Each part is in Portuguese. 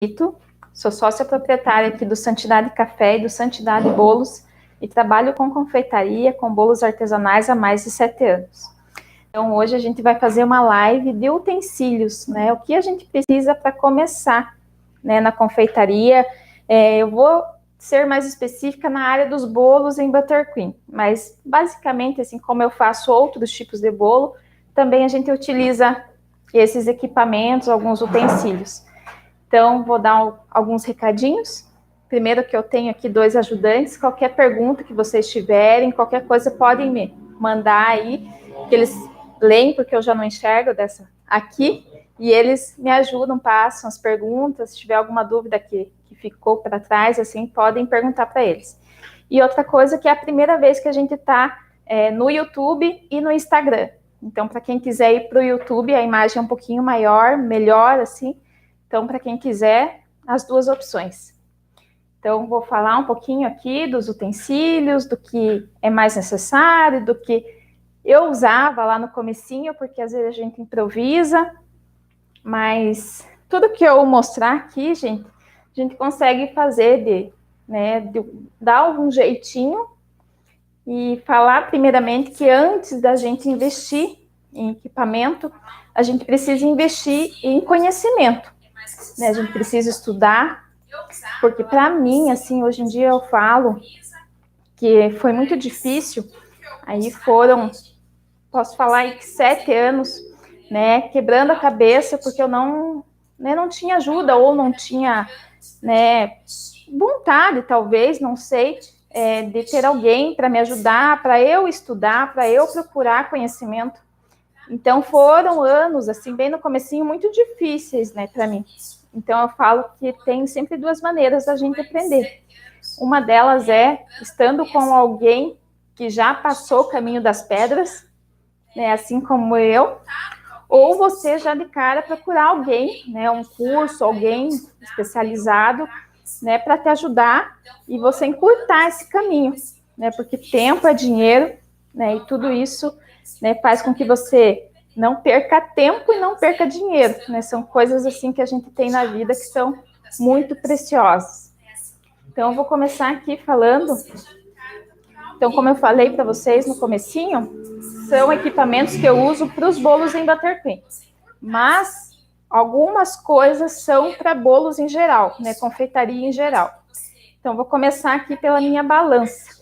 Ito, sou sócia proprietária aqui do Santidade Café e do Santidade Bolos e trabalho com confeitaria, com bolos artesanais há mais de 7 anos. Então hoje a gente vai fazer uma live de utensílios, né? O que a gente precisa para começar, né, na confeitaria. Eu vou ser mais específica na área dos bolos em buttercream, mas basicamente, assim como eu faço outros tipos de bolo, também a gente utiliza esses equipamentos, alguns utensílios. Então, vou dar alguns recadinhos. Primeiro que eu tenho aqui 2 ajudantes. Qualquer pergunta que vocês tiverem, qualquer coisa, podem me mandar aí, que eles leem, porque eu já não enxergo dessa aqui, e eles me ajudam, passam as perguntas. Se tiver alguma dúvida que ficou para trás, assim, podem perguntar para eles. E outra coisa que é a primeira vez que a gente está no YouTube e no Instagram. Então, para quem quiser ir para o YouTube, a imagem é um pouquinho maior, melhor, assim. Então, para quem quiser, as 2 opções. Então, vou falar um pouquinho aqui dos utensílios, do que é mais necessário, do que eu usava lá no comecinho, porque às vezes a gente improvisa, mas tudo que eu mostrar aqui, gente, a gente consegue fazer de dar algum jeitinho e falar primeiramente que antes da gente investir em equipamento, a gente precisa investir em conhecimento. Né, a gente precisa estudar, porque para mim, assim, hoje em dia eu falo que foi muito difícil, aí foram, posso falar aí que 7 anos, né, quebrando a cabeça, porque eu não tinha ajuda, ou não tinha, né, vontade, talvez, não sei, de ter alguém para me ajudar, para eu estudar, para eu procurar conhecimento. Então, foram anos, assim, bem no comecinho, muito difíceis, né, para mim. Então, eu falo que tem sempre 2 maneiras da gente aprender. Uma delas é estando com alguém que já passou o caminho das pedras, né, assim como eu, ou você já de cara procurar alguém, né, um curso, alguém especializado, né, para te ajudar e você encurtar esse caminho, né, porque tempo é dinheiro, né, e tudo isso, né, faz com que você não perca tempo e não perca dinheiro, né? São coisas assim que a gente tem na vida que são muito preciosas. Então, eu vou começar aqui falando. Então, como eu falei para vocês no comecinho, são equipamentos que eu uso para os bolos em buttercream. Mas algumas coisas são para bolos em geral, né? Confeitaria em geral. Então, vou começar aqui pela minha balança.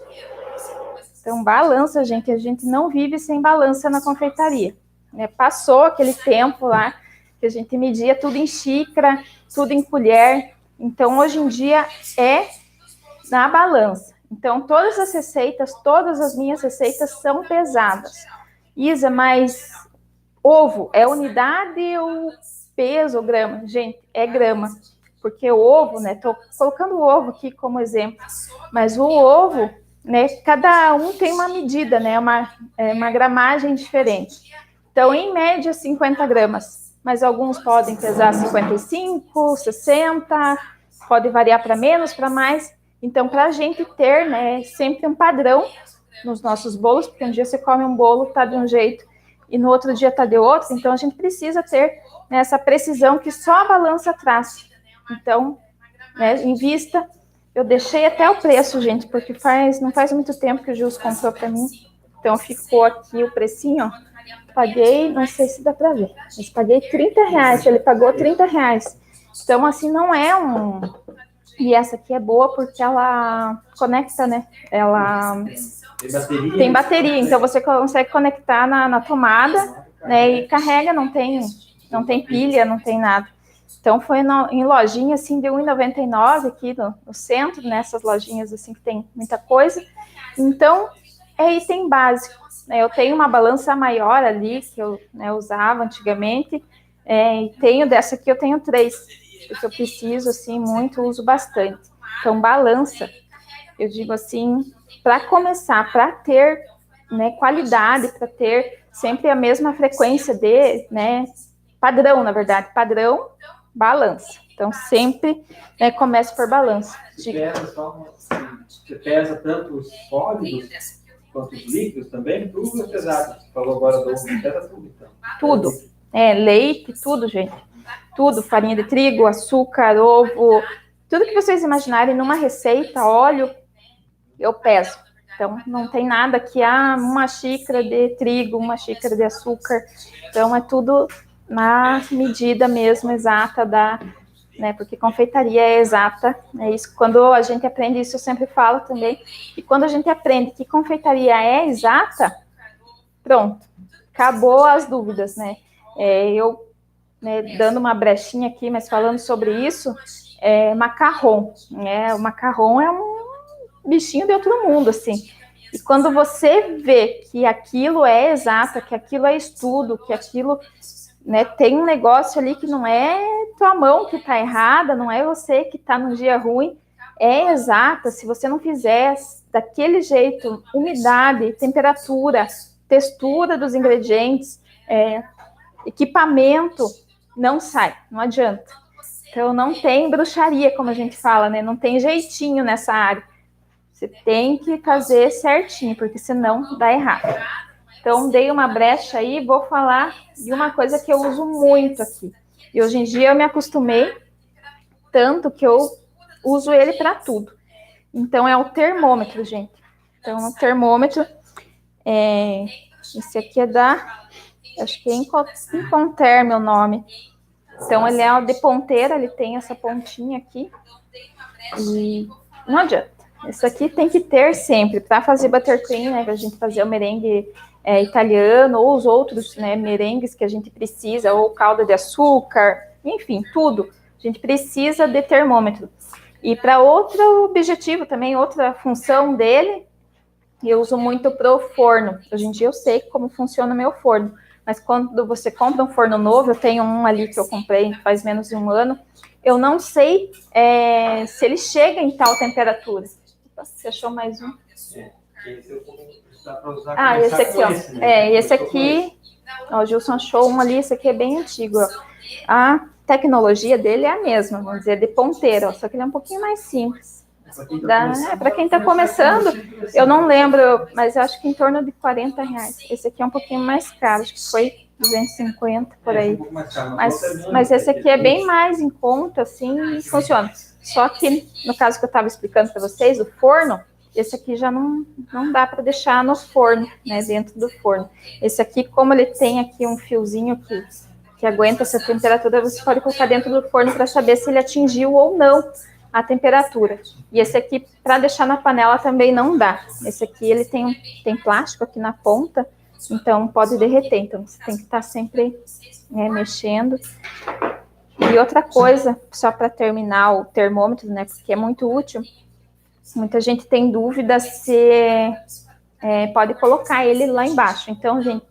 Então, balança, gente, a gente não vive sem balança na confeitaria. Né? Passou aquele tempo lá que a gente media tudo em xícara, tudo em colher. Então, hoje em dia é na balança. Então, todas as receitas, todas as minhas receitas são pesadas. Isa, mas ovo é unidade ou peso ou grama? Gente, é grama. Porque o ovo, né? Tô colocando o ovo aqui como exemplo. Mas o ovo, né? Cada um tem uma medida, né? Uma gramagem diferente. Então, em média, 50 gramas. Mas alguns podem pesar 55, 60, pode variar para menos, para mais. Então, para a gente ter, né, sempre um padrão nos nossos bolos, porque um dia você come um bolo, tá de um jeito, e no outro dia tá de outro. Então, a gente precisa ter, né, essa precisão que só a balança traz. Então, né, invista. Eu deixei até o preço, gente, porque não faz muito tempo que o Jus comprou para mim. Então, ficou aqui o precinho, ó. Paguei, não sei se dá para ver, mas paguei R$30, ele pagou R$30. Então, assim, não é um... E essa aqui é boa porque ela conecta, né? Ela tem bateria, então você consegue conectar na tomada, né? E carrega, não tem pilha, não tem nada. Então, foi em lojinha, assim, de R$1,99 aqui no centro, nessas lojinhas, assim, que tem muita coisa. Então, é item básico. Eu tenho uma balança maior ali, que eu, né, usava antigamente, e tenho dessa aqui, eu tenho 3, porque eu preciso, assim, muito, uso bastante. Então, balança, eu digo assim, para começar, para ter, né, qualidade, para ter sempre a mesma frequência né, padrão, na verdade, padrão, balança. Então, sempre, né, comece por balança. Você pesa tanto os sólidos quanto os líquidos também? Tudo é pesado. Você falou agora do ovo, pesa tudo, então. Tudo. Leite, tudo, gente. tudo, farinha de trigo, açúcar, ovo, tudo que vocês imaginarem numa receita, óleo, eu peso. Então, não tem nada que, uma xícara de trigo, uma xícara de açúcar. Então, é tudo na medida mesmo exata né? Porque confeitaria é exata. É isso. Quando a gente aprende isso, eu sempre falo também. E quando a gente aprende que confeitaria é exata, pronto, acabou as dúvidas, né? Né, dando uma brechinha aqui, mas falando sobre isso, macarrão, né? O macarrão é um bichinho de outro mundo, assim. E quando você vê que aquilo é exato, que aquilo é estudo, que aquilo, né, tem um negócio ali que não é tua mão que está errada, não é você que está num dia ruim, é exata. Se você não fizer daquele jeito, umidade, temperatura, textura dos ingredientes, equipamento, não sai, não adianta. Então não tem bruxaria, como a gente fala, né? Não tem jeitinho nessa área. Você tem que fazer certinho, porque senão dá errado. Então, dei uma brecha aí, vou falar de uma coisa que eu uso muito aqui. E hoje em dia eu me acostumei, tanto que eu uso ele para tudo. Então, é o termômetro, gente. Então, o termômetro, esse aqui é acho que é Inconterm o nome. Então, ele é de ponteira, ele tem essa pontinha aqui. E não adianta. Isso aqui tem que ter sempre, para fazer buttercream, né, para a gente fazer o merengue italiano, ou os outros, né, merengues que a gente precisa, ou calda de açúcar, enfim, tudo. A gente precisa de termômetro. E para outro objetivo também, outra função dele, eu uso muito pro forno. Hoje em dia eu sei como funciona o meu forno, mas quando você compra um forno novo, eu tenho um ali que eu comprei faz menos de um ano, eu não sei se ele chega em tal temperatura. Você achou mais um? Esse aqui, ó. Esse aqui, ó, o Gilson achou um ali, esse aqui é bem antigo, ó. A tecnologia dele é a mesma, vamos dizer, de ponteira, ó, só que ele é um pouquinho mais simples. Para quem está começando, eu não lembro, mas eu acho que em torno de R$40. Esse aqui é um pouquinho mais caro, acho que foi 250 por aí. Mas esse aqui é bem mais em conta, assim, e funciona. Só que, no caso que eu estava explicando para vocês, o forno, esse aqui já não dá para deixar no forno, né, dentro do forno. Esse aqui, como ele tem aqui um fiozinho que aguenta essa temperatura, você pode colocar dentro do forno para saber se ele atingiu ou não a temperatura. E esse aqui, para deixar na panela, também não dá. Esse aqui, ele tem plástico aqui na ponta, então pode derreter. Então, você tem que estar sempre mexendo. E outra coisa, só para terminar o termômetro, né, porque é muito útil, muita gente tem dúvida se pode colocar ele lá embaixo. Então, gente,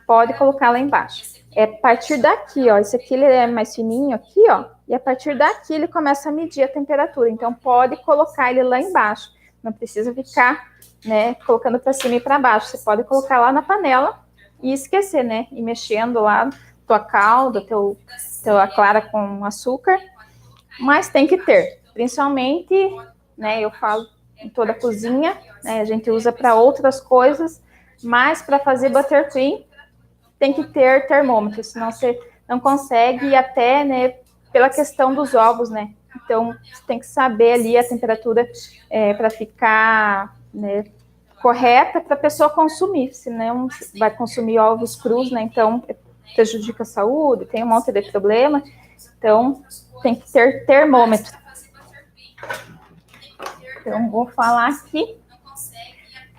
pode colocar lá embaixo. A partir daqui, ó, esse aqui ele é mais fininho aqui, ó, e a partir daqui ele começa a medir a temperatura. Então, pode colocar ele lá embaixo. Não precisa ficar, né, colocando para cima e para baixo. Você pode colocar lá na panela e esquecer, né, e mexendo lá tua calda, tua clara com açúcar. Mas tem que ter, principalmente, né, eu falo em toda a cozinha, né, a gente usa para outras coisas, mas para fazer buttercream tem que ter termômetro, senão você não consegue, e até, né, pela questão dos ovos, né, então você tem que saber ali a temperatura para ficar, né, correta para a pessoa consumir, senão vai consumir ovos crus, né, então prejudica a saúde, tem um monte de problema, então tem que ter termômetro. Então, vou falar aqui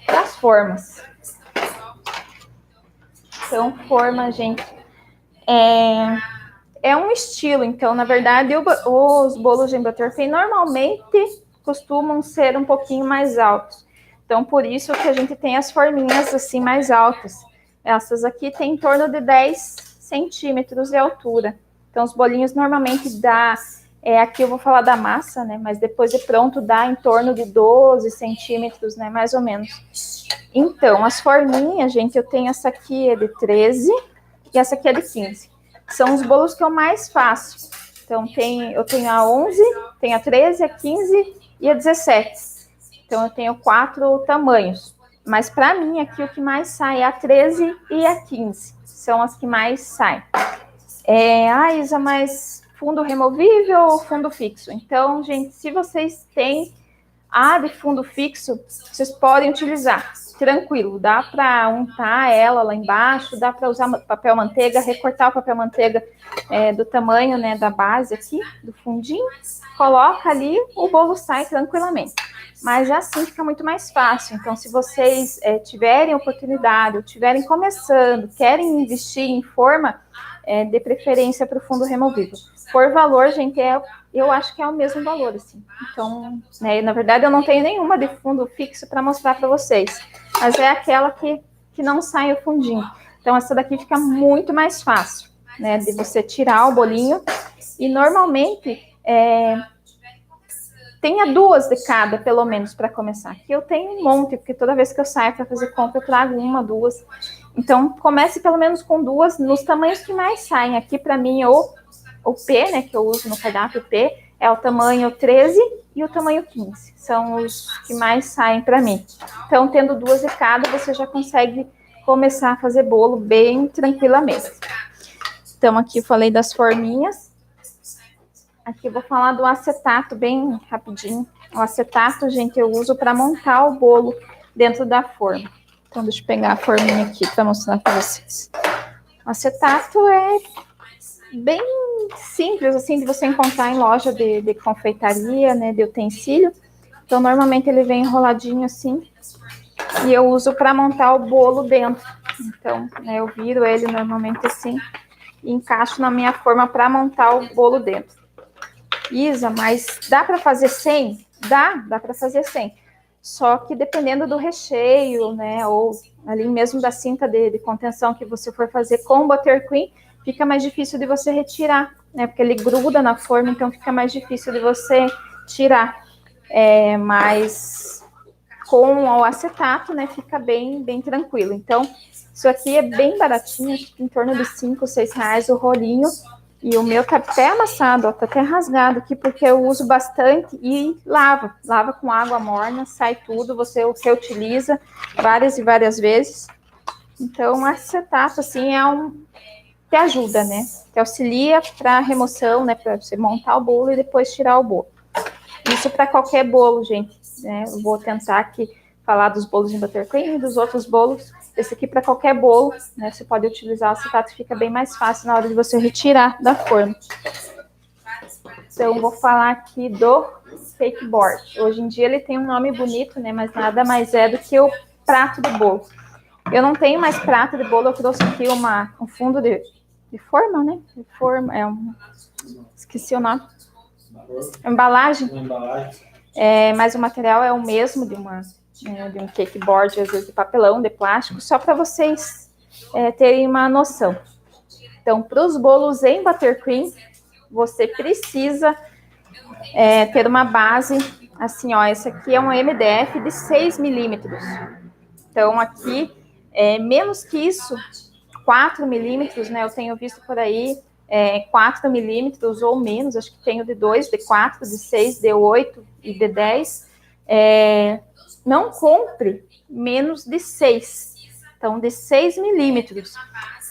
das formas. Então, forma, gente, é um estilo. Então, na verdade, os bolos de buttercream normalmente costumam ser um pouquinho mais altos. Então, por isso que a gente tem as forminhas assim mais altas. Essas aqui têm em torno de 10 centímetros de altura. Então, os bolinhos normalmente dá... aqui eu vou falar da massa, né? Mas depois de pronto dá em torno de 12 centímetros, né? Mais ou menos. Então, as forminhas, gente, eu tenho essa aqui é de 13 e essa aqui é de 15. São os bolos que eu mais faço. Então, eu tenho a 11, tenho a 13, a 15 e a 17. Então, eu tenho 4 tamanhos. Mas, para mim, aqui o que mais sai é a 13 e a 15. São as que mais saem. Isa, mas fundo removível ou fundo fixo? Então, gente, se vocês têm de fundo fixo, vocês podem utilizar, tranquilo, dá para untar ela lá embaixo, dá para usar papel manteiga, recortar o papel manteiga do tamanho, né, da base aqui, do fundinho, coloca ali, o bolo sai tranquilamente. Mas assim fica muito mais fácil. Então, se vocês tiverem oportunidade, ou estiverem começando, querem investir em forma, dê preferência para o fundo removível. Por valor, gente, eu acho que é o mesmo valor, assim. Então, né, na verdade, eu não tenho nenhuma de fundo fixo para mostrar para vocês. Mas é aquela que não sai o fundinho. Então, essa daqui fica muito mais fácil, né, de você tirar o bolinho. E, normalmente, tenha 2 de cada, pelo menos, para começar. Aqui eu tenho um monte, porque toda vez que eu saio para fazer compra, eu trago 1, 2. Então, comece pelo menos com 2, nos tamanhos que mais saem. Aqui, para mim, o P, né, que eu uso no cardápio P, é o tamanho 13 e o tamanho 15. São os que mais saem para mim. Então, tendo 2 de cada, você já consegue começar a fazer bolo bem tranquilamente. Então, aqui eu falei das forminhas. Aqui eu vou falar do acetato bem rapidinho. O acetato, gente, eu uso para montar o bolo dentro da forma. Então, deixa eu pegar a forminha aqui para mostrar para vocês. O acetato é bem simples, assim, de você encontrar em loja de confeitaria, né, de utensílio. Então, normalmente ele vem enroladinho assim. E eu uso para montar o bolo dentro. Então, né, eu viro ele normalmente assim e encaixo na minha forma para montar o bolo dentro. Isa, mas dá para fazer sem? Dá para fazer sem. Só que dependendo do recheio, né, ou ali mesmo da cinta de contenção que você for fazer com o buttercream, fica mais difícil de você retirar, né, porque ele gruda na forma, então fica mais difícil de você tirar. Mas com o acetato, né, fica bem tranquilo. Então, isso aqui é bem baratinho, acho que em torno de 5, 6 reais o rolinho. E o meu tá até amassado, ó, tá até rasgado aqui, porque eu uso bastante e lava com água morna, sai tudo, você reutiliza várias e várias vezes. Então, o acetato, assim, que ajuda, né? Que auxilia para remoção, né? Para você montar o bolo e depois tirar o bolo. Isso para qualquer bolo, gente, né? Eu vou tentar aqui falar dos bolos em buttercream e dos outros bolos. Esse aqui para qualquer bolo, né? Você pode utilizar o acetato, fica bem mais fácil na hora de você retirar da forma. Então, vou falar aqui do cake board. Hoje em dia ele tem um nome bonito, né? Mas nada mais é do que o prato de bolo. Eu não tenho mais prato de bolo, eu trouxe aqui um fundo de forma, né? De forma, esqueci o nome. Embalagem. Mas o material é o mesmo de um cake board, às vezes de papelão, de plástico, só para vocês terem uma noção. Então, para os bolos em buttercream, você precisa ter uma base, assim, ó, esse aqui é um MDF de 6 milímetros. Então, aqui, menos que isso, 4 milímetros, né, eu tenho visto por aí, 4 milímetros ou menos, acho que tenho de 2, de 4, de 6, de 8 e de 10. Não compre menos de 6. Então, de 6 milímetros.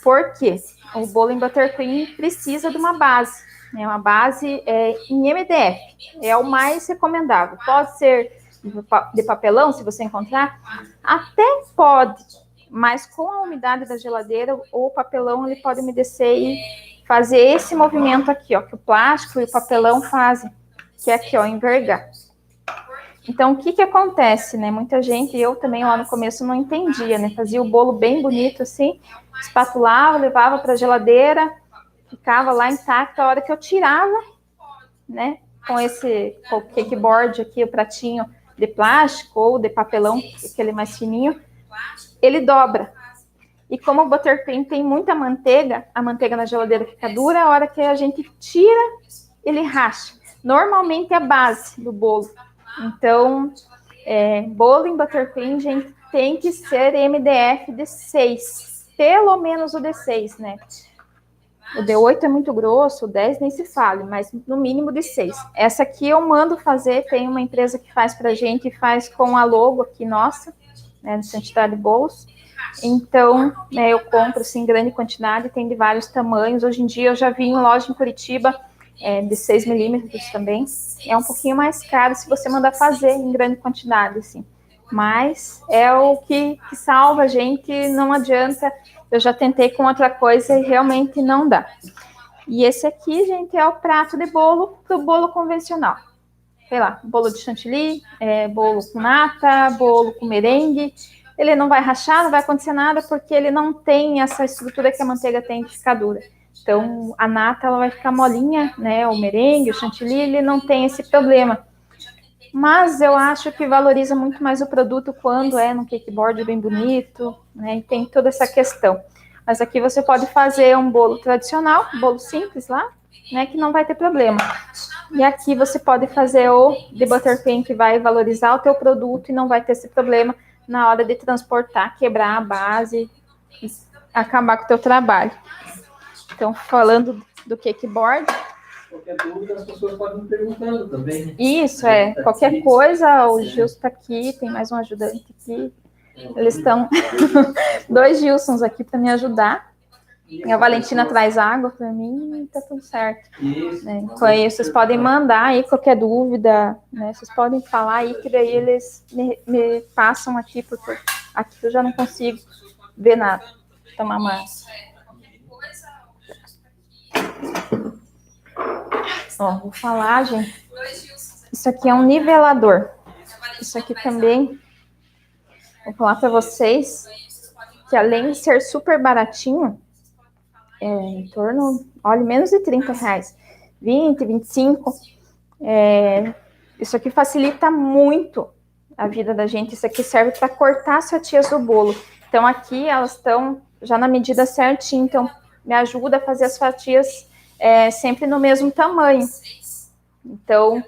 Por quê? O bolo em buttercream precisa de uma base. Né? Uma base em MDF. É o mais recomendável. Pode ser de papelão, se você encontrar. Até pode. Mas com a umidade da geladeira, o papelão ele pode umedecer e fazer esse movimento aqui, ó, que o plástico e o papelão fazem, que é aqui, ó, envergar. Então, o que acontece, né? Muita gente, eu também lá no começo não entendia, né? Fazia o bolo bem bonito assim, espatulava, levava para a geladeira, ficava lá intacto. A hora que eu tirava, né? Com esse cake board aqui, o pratinho de plástico ou de papelão, aquele mais fininho, ele dobra. E como o buttercream tem muita manteiga, a manteiga na geladeira fica dura, a hora que a gente tira, ele racha. Normalmente é a base do bolo. Então, bolo em buttercream, gente, tem que ser MDF de 6. Pelo menos o de 6, né? O de 8 é muito grosso, o 10 nem se fale, mas no mínimo de 6. Essa aqui eu mando fazer, tem uma empresa que faz pra gente, faz com a logo aqui nossa, né, do Santidade Bolos. Então, né, eu compro assim, em grande quantidade, tem de vários tamanhos. Hoje em dia eu já vi em loja em Curitiba, de 6 milímetros também. É um pouquinho mais caro se você mandar fazer em grande quantidade, assim. Mas é o que salva a gente, não adianta. Eu já tentei com outra coisa e realmente não dá. E esse aqui, gente, é o prato de bolo para o bolo convencional. Sei lá, bolo de chantilly, bolo com nata, bolo com merengue. Ele não vai rachar, não vai acontecer nada, porque ele não tem essa estrutura que a manteiga tem de ficar dura. Então, a nata ela vai ficar molinha, né? O merengue, o chantilly, ele não tem esse problema. Mas eu acho que valoriza muito mais o produto quando é num cake board bem bonito, né? E tem toda essa questão. Mas aqui você pode fazer um bolo tradicional, bolo simples lá, né? Que não vai ter problema. E aqui você pode fazer o de buttercream, que vai valorizar o teu produto e não vai ter esse problema na hora de transportar, quebrar a base e acabar com o teu trabalho. Então, falando do cake board. Qualquer dúvida, as pessoas podem me perguntando também. Isso, qualquer coisa, o Gilson está aqui, tem mais um ajudante aqui. Eles estão, 2 Gilsons aqui para me ajudar. E a Valentina traz água para mim e tá tudo certo. Né? Com isso, vocês podem mandar aí qualquer dúvida, né? Vocês podem falar aí, que daí eles me passam aqui, porque aqui eu já não consigo ver nada. Tomar mais. Ó, vou falar, gente. Isso aqui é um nivelador. Isso aqui também, vou falar para vocês, que além de ser super baratinho, em torno, olha, menos de 30 reais, 20, 25. Isso aqui facilita muito a vida da gente. Isso aqui serve para cortar as fatias do bolo. Então aqui elas estão já na medida certinha, então me ajuda a fazer as fatias sempre no mesmo tamanho. Então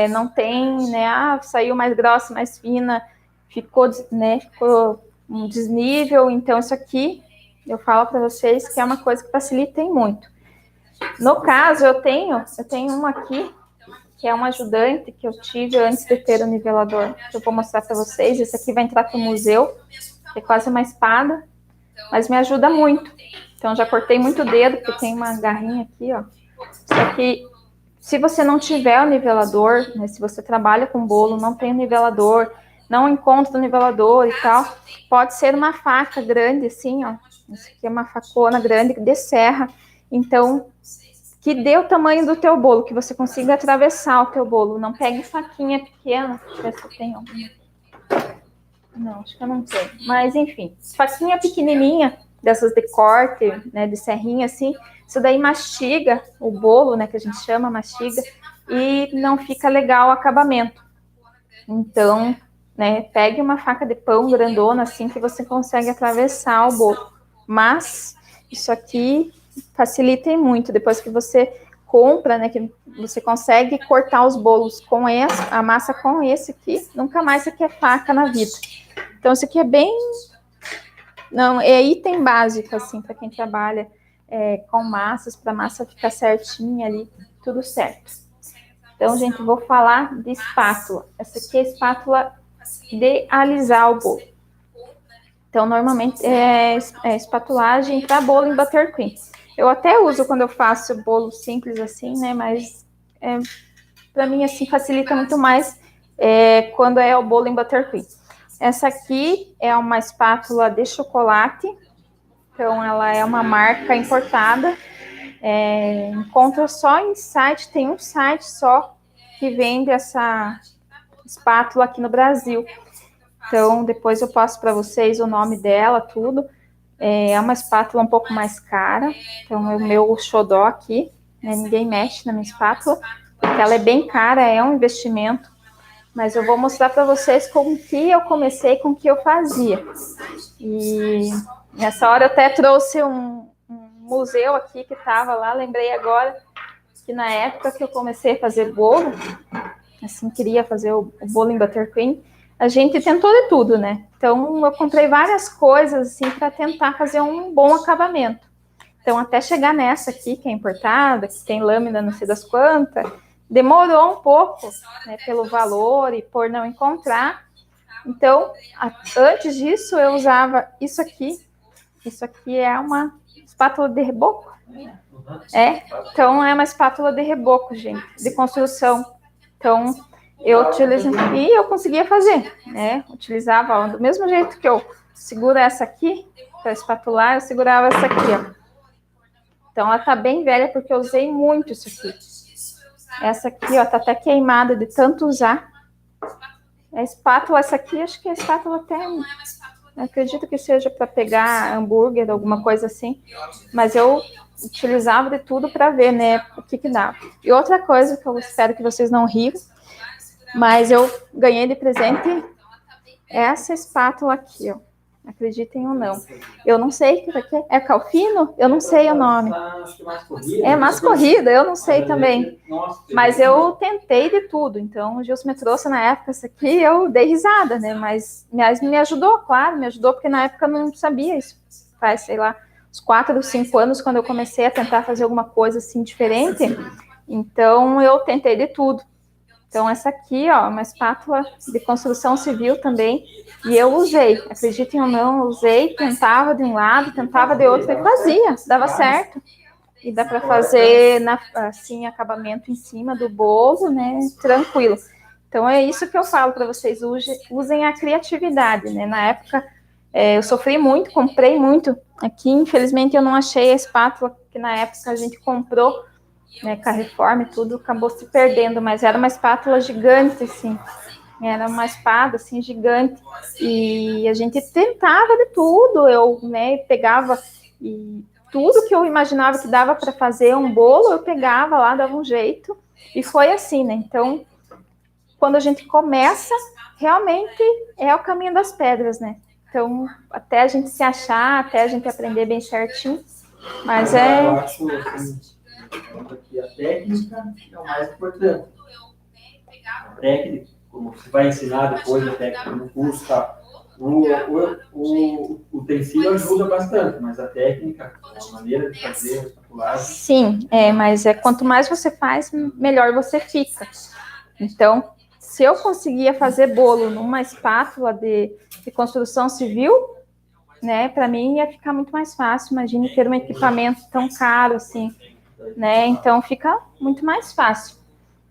não tem, né, saiu mais grossa, mais fina, ficou um desnível. Então isso aqui eu falo para vocês que é uma coisa que facilita muito. No caso, eu tenho uma aqui, que é uma ajudante que eu tive antes de ter o nivelador, que eu vou mostrar para vocês. Esse aqui vai entrar para o museu, que é quase uma espada, mas me ajuda muito. Então, já cortei muito dedo, porque tem uma garrinha aqui, ó. Isso aqui, se você não tiver o nivelador, né, se você trabalha com bolo, não tem o nivelador, não encontra o nivelador e tal, pode ser uma faca grande, assim, ó. Essa aqui é uma facona grande de serra. Então, que dê o tamanho do teu bolo, que você consiga atravessar o teu bolo. Não pegue faquinha pequena. Deixa eu ver se eu tenho alguma. Não, acho que eu não tenho. Mas, enfim, faquinha pequenininha, dessas de corte, né, de serrinha, assim. Isso daí mastiga o bolo, né, que a gente chama, mastiga, e não fica legal o acabamento. Então, né, pegue uma faca de pão grandona, assim, que você consegue atravessar o bolo. Mas, isso aqui facilita muito. Depois que você compra, né, que você consegue cortar os bolos com a massa com esse aqui, nunca mais você quer faca na vida. Então, isso aqui é bem... Não, é item básico, assim, para quem trabalha com massas, para a massa ficar certinha ali, tudo certo. Então, gente, vou falar de espátula. Essa aqui é a espátula de alisar o bolo. Então, normalmente é espatulagem para bolo em buttercream. Eu até uso quando eu faço bolo simples assim, né? Mas para mim, assim, facilita muito mais quando é o bolo em buttercream. Essa aqui é uma espátula de chocolate. Então, ela é uma marca importada. Encontra só em site, tem um site só que vende essa espátula aqui no Brasil. Então, depois eu passo para vocês o nome dela, tudo. É uma espátula um pouco mais cara. Então, é o meu xodó aqui, né? Ninguém mexe na minha espátula, porque ela é bem cara, é um investimento. Mas eu vou mostrar para vocês como que eu comecei, com o que eu fazia. E nessa hora eu até trouxe um museu aqui que estava lá, lembrei agora que na época que eu comecei a fazer bolo, assim, queria fazer o bolo em buttercream, a gente tentou de tudo, né? Então, eu comprei várias coisas, assim, para tentar fazer um bom acabamento. Então, até chegar nessa aqui, que é importada, que tem lâmina não sei das quantas, demorou um pouco, né, pelo valor e por não encontrar. Então, antes disso, eu usava isso aqui. Isso aqui é uma espátula de reboco. Então é uma espátula de reboco, gente, de construção. Então, eu utilizava e eu conseguia fazer, né? Utilizava ó, do mesmo jeito que eu seguro essa aqui para espatular, eu segurava essa aqui, ó. Então ela tá bem velha porque eu usei muito isso aqui. Essa aqui, ó, tá até queimada de tanto usar. A espátula, essa aqui, acho que a espátula até, acredito que seja para pegar hambúrguer, alguma coisa assim. Mas eu utilizava de tudo para ver, né, o que dava. E outra coisa que eu espero que vocês não riam, mas eu ganhei de presente essa espátula aqui, ó. Acreditem ou não. Eu não sei o que aqui é calfino? Eu não sei o nome. É mais corrida, eu não sei também. Mas eu tentei de tudo. Então, o Gilson me trouxe na época essa aqui, eu dei risada, né? Mas me ajudou, claro, me ajudou, porque na época eu não sabia isso. Faz, sei lá, uns 4 ou 5 anos, quando eu comecei a tentar fazer alguma coisa assim diferente. Então, eu tentei de tudo. Então, essa aqui, ó, uma espátula de construção civil também. E eu usei, acreditem ou não, eu usei, tentava de um lado, tentava de outro, e fazia, dava certo. E dá para fazer, assim, acabamento em cima do bolo, né, tranquilo. Então, é isso que eu falo para vocês, usem a criatividade, né. Na época, eu sofri muito, comprei muito. Aqui, infelizmente, eu não achei a espátula que na época a gente comprou, né, com a reforma e tudo, acabou se perdendo, mas era uma espátula gigante, assim, era uma espada, assim, gigante, e a gente tentava de tudo, eu, né, pegava, e tudo que eu imaginava que dava para fazer um bolo, eu pegava lá, dava um jeito, e foi assim, né, então, quando a gente começa, realmente é o caminho das pedras, né, então, até a gente se achar, até a gente aprender bem certinho, mas é... Eu acho, assim, que a técnica é o mais importante. A técnica, como você vai ensinar depois a técnica no curso, tá? O utensílio ajuda bastante, mas a técnica, a maneira de fazer a espatulagem... Sim, mas quanto mais você faz, melhor você fica. Então, se eu conseguia fazer bolo numa espátula de construção civil, né, para mim ia ficar muito mais fácil. Imagine ter um equipamento tão caro assim, né? Então fica muito mais fácil.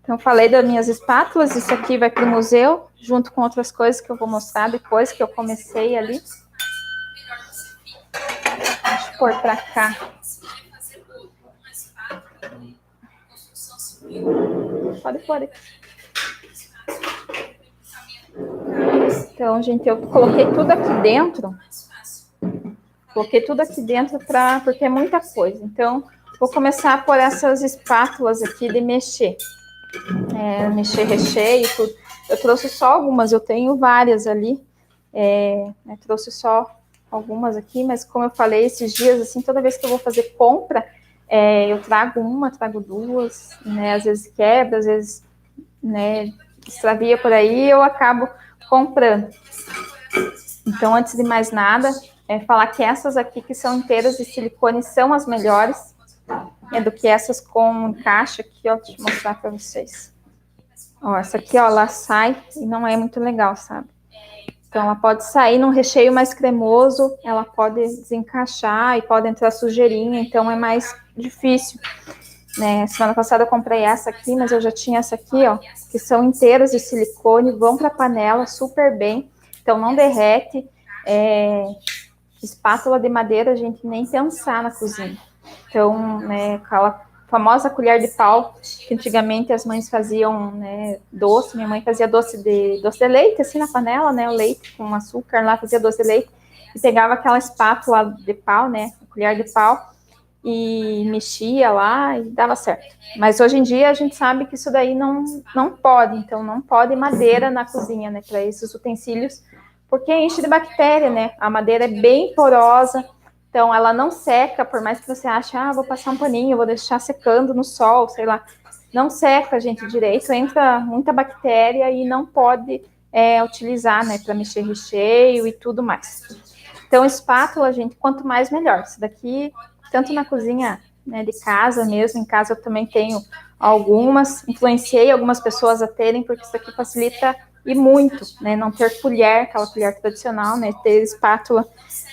Então, falei das minhas espátulas, isso aqui vai para o museu, junto com outras coisas que eu vou mostrar depois que eu comecei ali. Deixa eu pôr para cá. Pode. Então, gente, eu coloquei tudo aqui dentro. Porque é muita coisa. Então, vou começar por essas espátulas aqui de mexer. Mexer recheio e tudo. Eu trouxe só algumas, eu tenho várias ali. Trouxe só algumas aqui, mas como eu falei esses dias, assim, toda vez que eu vou fazer compra, eu trago duas, né? Às vezes quebra, às vezes, né, extravia por aí, eu acabo comprando. Então, antes de mais nada, falar que essas aqui que são inteiras de silicone são as melhores, do que essas com encaixe aqui, ó, deixa eu mostrar para vocês. Ó, essa aqui, ó, ela sai e não é muito legal, sabe? Então, ela pode sair num recheio mais cremoso, ela pode desencaixar e pode entrar sujeirinha, então é mais difícil, né? Semana passada eu comprei essa aqui, mas eu já tinha essa aqui, ó, que são inteiras de silicone, vão para a panela super bem, então não derrete. Espátula de madeira, a gente nem pensar na cozinha. Então, né, aquela famosa colher de pau, que antigamente as mães faziam, né, doce, minha mãe fazia doce de leite, assim, na panela, né, o leite com açúcar lá, fazia doce de leite, e pegava aquela espátula de pau, né, colher de pau, e mexia lá e dava certo. Mas hoje em dia a gente sabe que isso daí não pode, então não pode madeira na cozinha, né, para esses utensílios, porque enche de bactéria, né, a madeira é bem porosa, então, ela não seca, por mais que você ache, vou passar um paninho, vou deixar secando no sol, sei lá. Não seca, gente, direito, entra muita bactéria e não pode utilizar, né, para mexer recheio e tudo mais. Então, espátula, gente, quanto mais melhor. Isso daqui, tanto na cozinha, né, de casa mesmo, em casa eu também tenho algumas, influenciei algumas pessoas a terem, porque isso aqui facilita e muito, né? Não ter colher, aquela colher tradicional, né? Ter espátula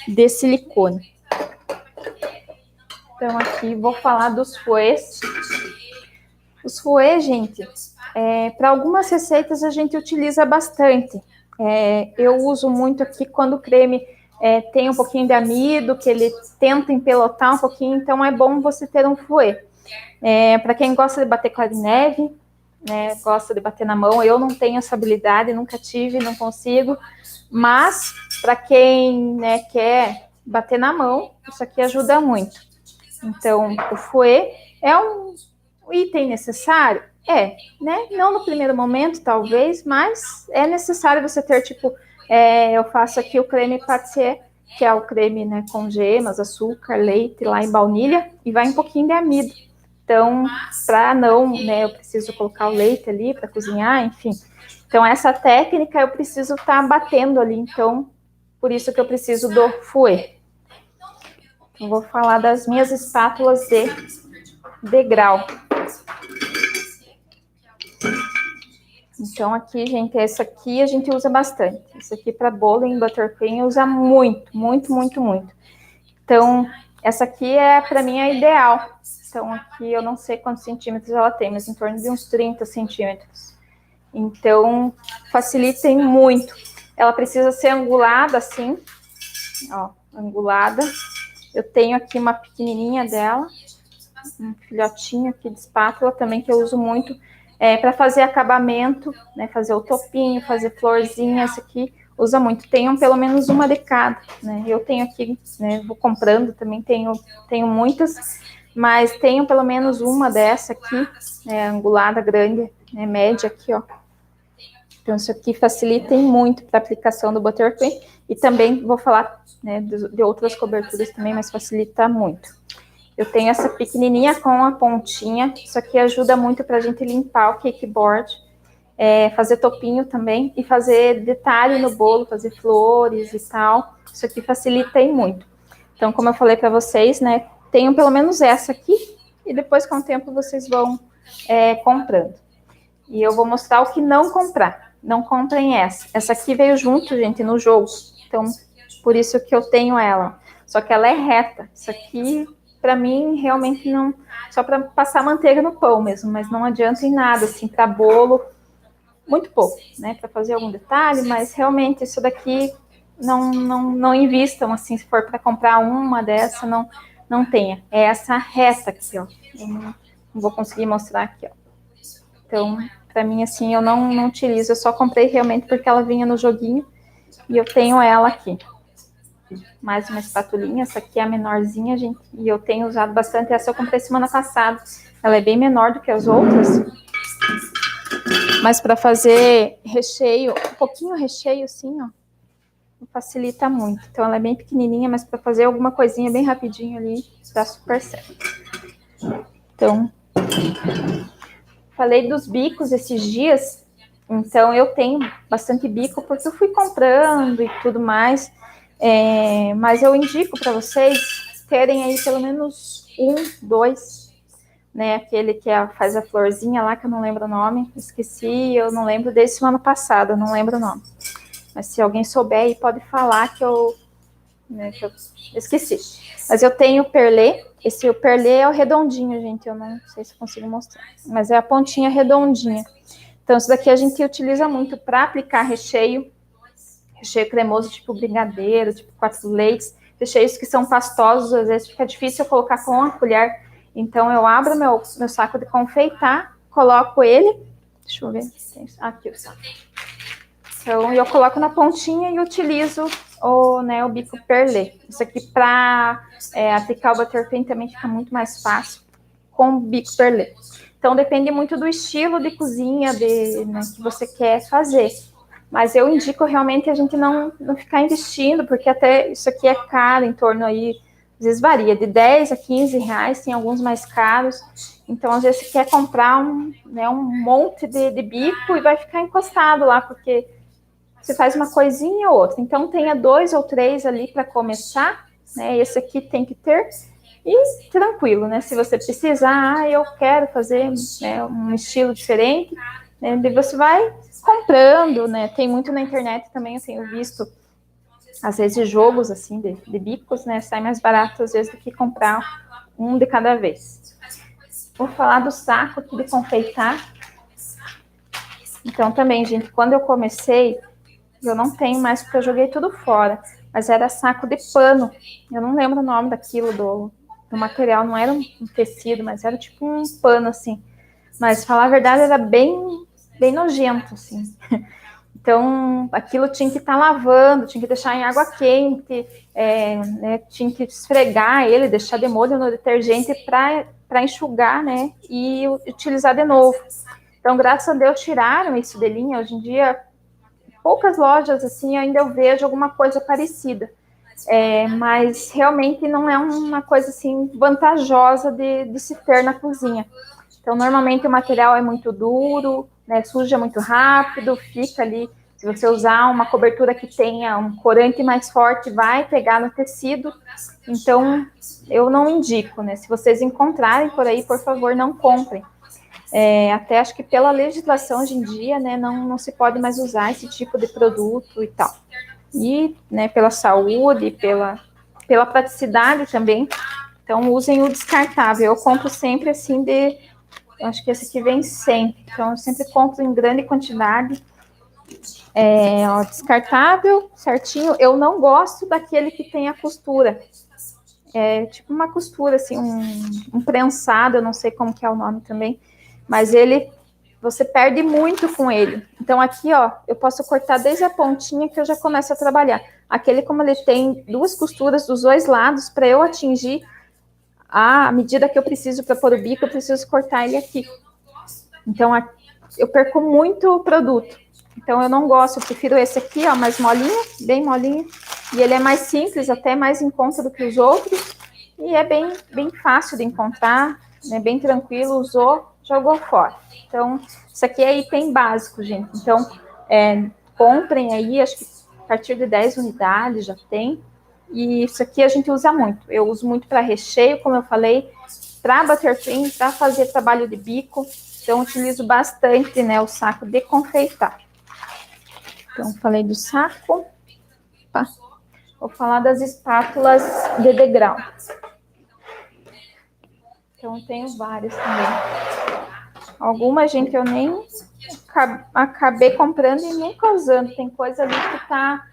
de silicone. Então, aqui vou falar dos fouets. Os fouets, gente, para algumas receitas a gente utiliza bastante. Eu uso muito aqui quando o creme tem um pouquinho de amido, que ele tenta empelotar um pouquinho, então é bom você ter um fouet. Para quem gosta de bater clara de neve, né, gosta de bater na mão, eu não tenho essa habilidade, nunca tive, não consigo, mas para quem, né, quer bater na mão, isso aqui ajuda muito. Então, o fouet é um item necessário? Né? Não no primeiro momento, talvez, mas é necessário você ter, tipo, eu faço aqui o creme pâtissier, que é o creme, né, com gemas, açúcar, leite, lá em baunilha, e vai um pouquinho de amido. Então, para não, né, eu preciso colocar o leite ali para cozinhar, enfim. Então, essa técnica eu preciso estar batendo ali, então, por isso que eu preciso do fouet. Eu vou falar das minhas espátulas de degrau. Então, aqui, gente, essa aqui a gente usa bastante. Essa aqui para bolo em buttercream usa muito, muito, muito, muito. Então, essa aqui para mim é ideal. Então, aqui eu não sei quantos centímetros ela tem, mas em torno de uns 30 centímetros. Então, facilitem muito. Ela precisa ser angulada assim, ó, angulada. Eu tenho aqui uma pequenininha dela, um filhotinho aqui de espátula também que eu uso muito para fazer acabamento, né, fazer o topinho, fazer florzinha. Essa aqui usa muito. Tenham pelo menos uma de cada, né? Eu tenho aqui, né, vou comprando também, tenho muitas, mas tenho pelo menos uma dessa aqui, angulada, grande, né, média aqui, ó. Então, isso aqui facilita muito para a aplicação do buttercream. E também vou falar, né, de outras coberturas também, mas facilita muito. Eu tenho essa pequenininha com a pontinha. Isso aqui ajuda muito para a gente limpar o cake board. Fazer topinho também. E fazer detalhe no bolo, fazer flores e tal. Isso aqui facilita muito. Então, como eu falei para vocês, né, tenham pelo menos essa aqui. E depois, com o tempo, vocês vão comprando. E eu vou mostrar o que não comprar. Não comprem essa. Essa aqui veio junto, gente, no jogo. Então, por isso que eu tenho ela. Só que ela é reta. Isso aqui, para mim, realmente não... Só para passar manteiga no pão mesmo. Mas não adianta em nada, assim, para bolo. Muito pouco, né? Para fazer algum detalhe. Mas, realmente, isso daqui não invistam, assim. Se for para comprar uma dessa, não tenha. É essa reta aqui, ó. Eu não vou conseguir mostrar aqui, ó. Então... Para mim, assim, eu não utilizo. Eu só comprei realmente porque ela vinha no joguinho. E eu tenho ela aqui. Mais uma espatulinha. Essa aqui é a menorzinha, gente. E eu tenho usado bastante. Essa eu comprei semana passada. Ela é bem menor do que as outras. Mas para fazer recheio, um pouquinho recheio assim, ó. Facilita muito. Então ela é bem pequenininha, mas para fazer alguma coisinha bem rapidinho ali, dá super certo. Então... Falei dos bicos esses dias, então eu tenho bastante bico porque eu fui comprando e tudo mais, mas eu indico para vocês terem aí pelo menos 1, 2, né, aquele que faz a florzinha lá, que eu não lembro o nome, esqueci, eu não lembro desde o ano passado, eu não lembro o nome, mas se alguém souber aí pode falar que eu esqueci. Mas eu tenho o perlê. O perlê é o redondinho, gente. Eu não sei se consigo mostrar. Mas é a pontinha redondinha. Então, isso daqui a gente utiliza muito para aplicar recheio. Recheio cremoso, tipo brigadeiro, tipo 4 leites. Recheios que são pastosos, às vezes fica difícil eu colocar com a colher. Então, eu abro meu saco de confeitar, coloco ele. Deixa eu ver. Aqui o saco. Então, eu coloco na pontinha e utilizo o bico perlê. Isso aqui para aplicar o buttercream também fica muito mais fácil com o bico perlê. Então, depende muito do estilo de cozinha que você quer fazer. Mas eu indico realmente a gente não ficar investindo, porque até isso aqui é caro, em torno aí, às vezes varia, de 10 a 15 reais, tem alguns mais caros. Então, às vezes você quer comprar um monte de bico e vai ficar encostado lá, porque... Você faz uma coisinha ou outra. Então, tenha 2 ou 3 ali para começar, né? Esse aqui tem que ter. E tranquilo, né? Se você precisar, eu quero fazer, né, um estilo diferente, né? Daí você vai comprando, né? Tem muito na internet também, eu tenho visto, às vezes, jogos, assim, de bicos, né? Sai mais barato, às vezes, do que comprar um de cada vez. Vou falar do saco aqui de confeitar. Então, também, gente, quando eu comecei, eu não tenho mais, porque eu joguei tudo fora. Mas era saco de pano. Eu não lembro o nome daquilo, do material. Não era um tecido, mas era tipo um pano, assim. Mas, falar a verdade, era bem nojento, assim. Então, aquilo tinha que estar lavando, tinha que deixar em água quente, né, tinha que esfregar ele, deixar de molho no detergente para enxugar, né, e utilizar de novo. Então, graças a Deus, tiraram isso de linha. Hoje em dia, poucas lojas, assim, ainda eu vejo alguma coisa parecida. Mas realmente não é uma coisa, assim, vantajosa de se ter na cozinha. Então, normalmente o material é muito duro, né, suja muito rápido, fica ali. Se você usar uma cobertura que tenha um corante mais forte, vai pegar no tecido. Então, eu não indico, né? Se vocês encontrarem por aí, por favor, não comprem. Até acho que pela legislação hoje em dia, né, não se pode mais usar esse tipo de produto e tal. E, né, pela saúde, pela praticidade também. Então, usem o descartável. Eu compro sempre assim eu acho que esse aqui vem 100, então eu sempre compro em grande quantidade. Ó, descartável, certinho. Eu não gosto daquele que tem a costura. É tipo uma costura, assim, um prensado, eu não sei como que é o nome também. Mas você perde muito com ele. Então aqui, ó, eu posso cortar desde a pontinha que eu já começo a trabalhar. Aquele, como ele tem duas costuras dos dois lados, para eu atingir a medida que eu preciso para pôr o bico, eu preciso cortar ele aqui. Então, eu perco muito produto. Então, eu não gosto, eu prefiro esse aqui, ó, mais molinho, bem molinho. E ele é mais simples, até mais em conta do que os outros. E é bem fácil de encontrar, né, bem tranquilo, usou, jogou fora. Então, isso aqui é item básico, gente. Então, comprem aí, acho que a partir de 10 unidades já tem. E isso aqui a gente usa muito. Eu uso muito para recheio, como eu falei, para buttercream, para fazer trabalho de bico. Então, utilizo bastante, né, o saco de confeitar. Então, falei do saco. Opa. Vou falar das espátulas de degrau. Então, eu tenho várias também. Algumas, gente, eu nem acabei comprando e nunca usando. Tem coisa ali que está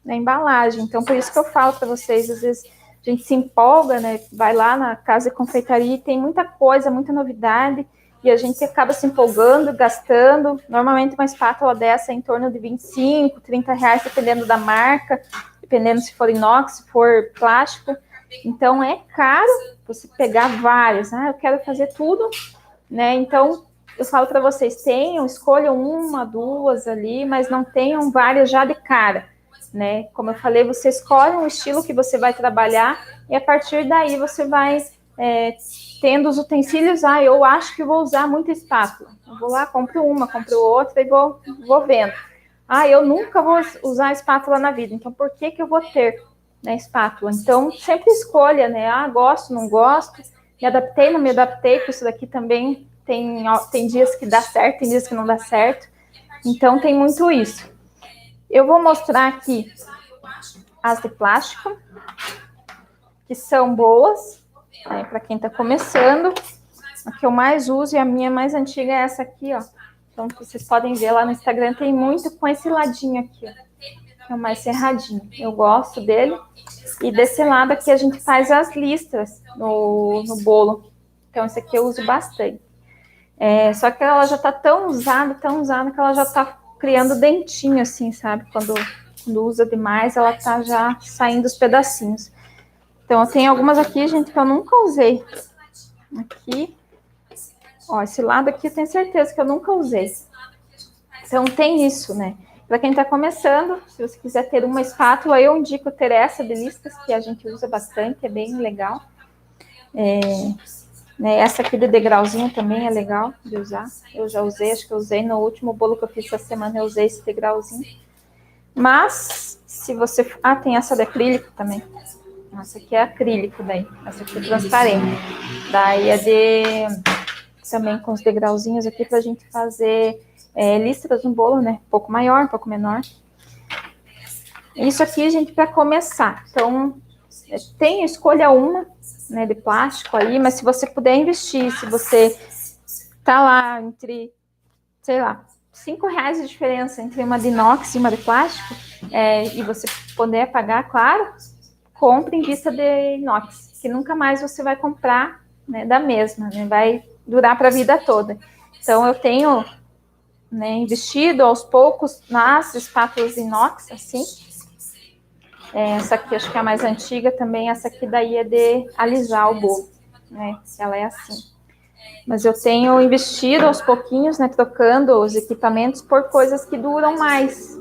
na embalagem. Então, por isso que eu falo para vocês, às vezes a gente se empolga, né? Vai lá na casa de confeitaria e tem muita coisa, muita novidade, e a gente acaba se empolgando, gastando. Normalmente uma espátula dessa é em torno de 25, 30 reais, dependendo da marca, dependendo se for inox, se for plástico. Então, é caro você pegar várias. Eu quero fazer tudo, né? Então, eu falo para vocês, escolham uma, duas ali, mas não tenham várias já de cara, né? Como eu falei, você escolhe um estilo que você vai trabalhar e a partir daí você vai tendo os utensílios. Eu acho que vou usar muita espátula. Eu vou lá, compro uma, compro outra e vou vendo. Eu nunca vou usar espátula na vida, então por que eu vou ter, né, espátula? Então, sempre escolha, né? Gosto, não gosto, me adaptei, não me adaptei, porque isso daqui também tem dias que dá certo, tem dias que não dá certo. Então, tem muito isso. Eu vou mostrar aqui as de plástico, que são boas, né, para quem está começando. A que eu mais uso e a minha mais antiga é essa aqui, ó. Então, vocês podem ver lá no Instagram, tem muito com esse ladinho aqui, ó, que é o mais cerradinho. Eu gosto dele. E desse lado aqui a gente faz as listras no bolo. Então, esse aqui eu uso bastante. Só que ela já tá tão usada, que ela já tá criando dentinho, assim, sabe? Quando usa demais, ela tá já saindo os pedacinhos. Então, eu tenho algumas aqui, gente, que eu nunca usei. Aqui. Ó, esse lado aqui eu tenho certeza que eu nunca usei. Então, tem isso, né? Para quem tá começando, se você quiser ter uma espátula, eu indico ter essa de listas, que a gente usa bastante, é bem legal. Né, essa aqui de degrauzinho também é legal de usar. Eu já usei, acho que eu usei no último bolo que eu fiz essa semana, eu usei esse degrauzinho. Mas, se você... tem essa de acrílico também. Essa aqui é acrílico daí. Essa aqui é transparente. Daí é de também com os degrauzinhos aqui para a gente fazer listras no bolo, né? Um pouco maior, um pouco menor. Isso aqui, gente, para começar. Então, escolha uma, né, de plástico aí, mas se você puder investir, se você tá lá entre, sei lá, R$5 de diferença entre uma de inox e uma de plástico, e você puder pagar, claro, compre em vista de inox, que nunca mais você vai comprar, né, da mesma, né, vai durar para a vida toda. Então, eu tenho, né, investido aos poucos nas espátulas inox, assim. Essa aqui acho que é a mais antiga também, essa aqui daí é de alisar o bolo, né, ela é assim. Mas eu tenho investido aos pouquinhos, né, trocando os equipamentos por coisas que duram mais.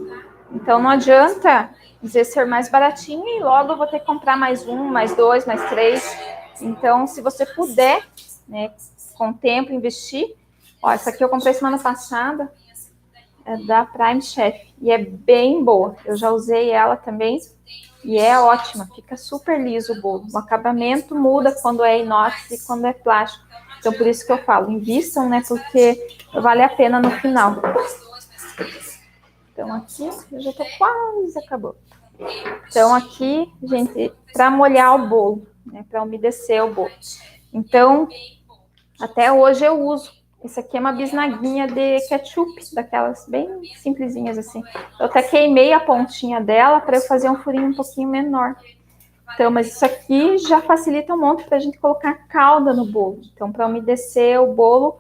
Então não adianta dizer ser mais baratinho e logo eu vou ter que comprar mais um, mais dois, mais três. Então, se você puder, né, com o tempo investir, ó, essa aqui eu comprei semana passada, é da Prime Chef e é bem boa. Eu já usei ela também e é ótima, fica super liso o bolo. O acabamento muda quando é inox e quando é plástico. Então, por isso que eu falo, invistam, né? Porque vale a pena no final. Então, aqui, eu já tô quase acabou. Então, aqui, gente, para molhar o bolo, né? Para umedecer o bolo. Então, até hoje eu uso. Esse aqui é uma bisnaguinha de ketchup, daquelas bem simplesinhas assim. Eu até queimei a pontinha dela para eu fazer um furinho um pouquinho menor. Então, mas isso aqui já facilita um monte para a gente colocar calda no bolo. Então, para umedecer o bolo,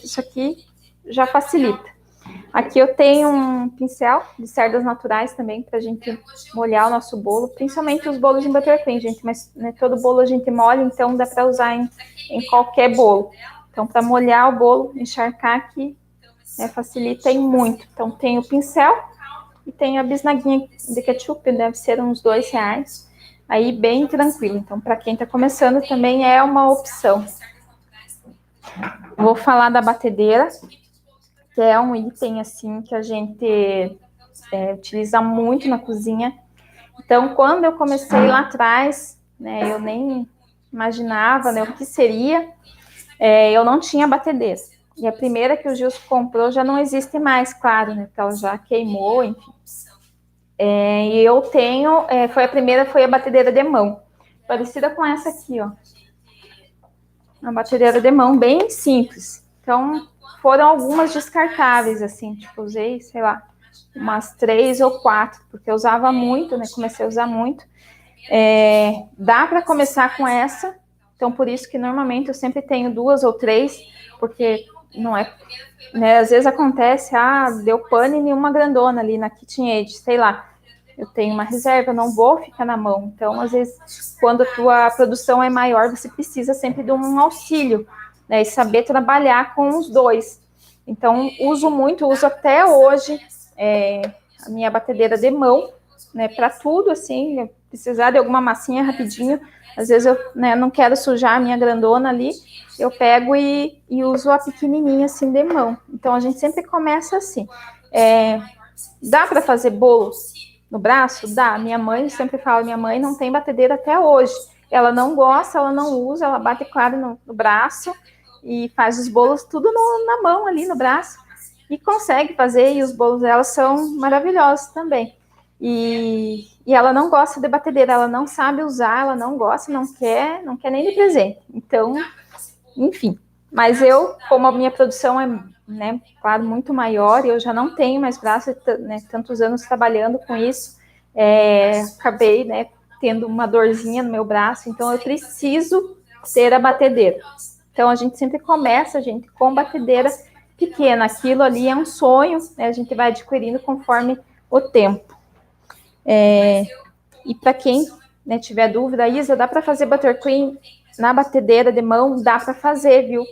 isso aqui já facilita. Aqui eu tenho um pincel de cerdas naturais também para a gente molhar o nosso bolo, principalmente os bolos em buttercream, gente. Mas né, todo bolo a gente molha, então dá para usar em qualquer bolo. Então, para molhar o bolo, encharcar aqui, facilita e muito. Então, tem o pincel e tem a bisnaguinha de ketchup, deve ser uns R$2. Aí, bem tranquilo. Então, para quem está começando, também é uma opção. Vou falar da batedeira, que é um item, assim, que a gente utiliza muito na cozinha. Então, quando eu comecei lá atrás, né, eu nem imaginava, né, o que seria, eu não tinha batedeira. E a primeira que o Gilson comprou já não existe mais, claro, né, porque ela já queimou, enfim. E eu tenho, foi a batedeira de mão, parecida com essa aqui, ó. Uma batedeira de mão bem simples. Então, foram algumas descartáveis, assim, tipo, usei, sei lá, umas 3 ou 4, porque eu usava muito, né, comecei a usar muito. Dá para começar com essa, então por isso que normalmente eu sempre tenho 2 ou 3, porque não é, né, às vezes acontece, deu pane em uma grandona ali na KitchenAid, sei lá, eu tenho uma reserva, eu não vou ficar na mão. Então, às vezes, quando a tua produção é maior, você precisa sempre de um auxílio, né, e saber trabalhar com os dois. Então, uso até hoje a minha batedeira de mão, né, para tudo, assim, precisar de alguma massinha rapidinho, às vezes eu, né, não quero sujar a minha grandona ali, eu pego e uso a pequenininha, assim, de mão. Então, a gente sempre começa assim. Dá para fazer bolo no braço? Dá. Minha mãe sempre fala, minha mãe não tem batedeira até hoje. Ela não gosta, ela não usa, ela bate claro no braço e faz os bolos tudo na mão ali no braço. E consegue fazer, e os bolos dela são maravilhosos também. E ela não gosta de batedeira, ela não sabe usar, ela não gosta, não quer nem de presente. Então, enfim. Mas eu, como a minha produção é, né, claro, muito maior, e eu já não tenho mais braço, né, tantos anos trabalhando com isso, acabei, né, tendo uma dorzinha no meu braço, então eu preciso ter a batedeira. Então a gente sempre começa, gente, com batedeira pequena. Aquilo ali é um sonho, né, a gente vai adquirindo conforme o tempo. E para quem, né, tiver dúvida, Isa, dá para fazer buttercream na batedeira de mão? Dá para fazer, viu?